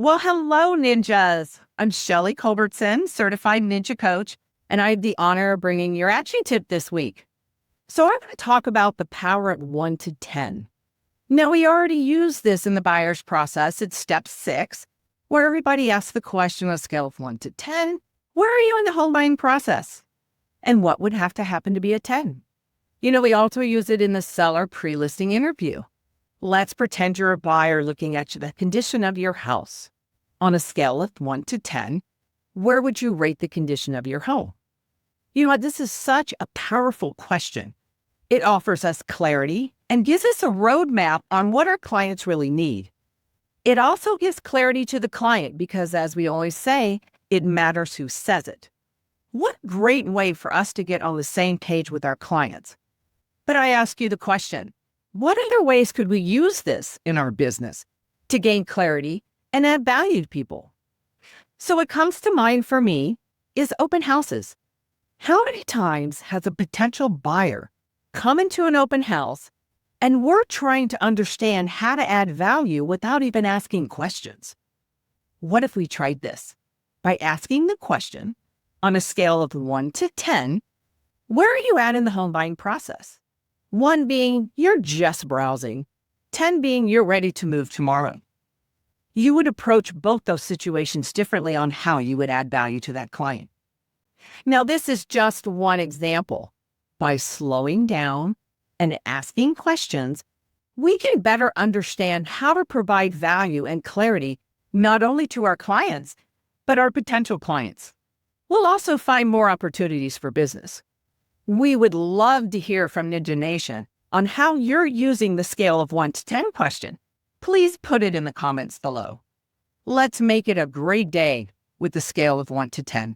Well, hello, ninjas. I'm Shelley Culbertson, certified ninja coach, and I have the honor of bringing your action tip this week. So I'm going to talk about the power of 1 to 10. Now, we already used this in the buyer's process. It's step 6, where everybody asks the question on a scale of 1 to 10, where are you in the home buying process? And what would have to happen to be a 10? We also use it in the seller pre-listing interview. Let's pretend you're a buyer looking at the condition of your house. On a scale of 1 to 10, where would you rate the condition of your home? You know what? This is such a powerful question. It offers us clarity and gives us a roadmap on what our clients really need. It also gives clarity to the client because, as we always say, it matters who says it. What a great way for us to get on the same page with our clients. But I ask you the question, what other ways could we use this in our business to gain clarity and add value to people? So what comes to mind for me is open houses. How many times has a potential buyer come into an open house and we're trying to understand how to add value without even asking questions? What if we tried this by asking the question on a scale of 1 to 10, where are you at in the home buying process? 1 being you're just browsing, 10 being you're ready to move tomorrow. You would approach both those situations differently on how you would add value to that client. Now, this is just one example. By slowing down and asking questions, we can better understand how to provide value and clarity not only to our clients, but our potential clients. We'll also find more opportunities for business. We would love to hear from Ninja Nation on how you're using the scale of 1 to 10 question. Please put it in the comments below. Let's make it a great day with the scale of 1 to 10.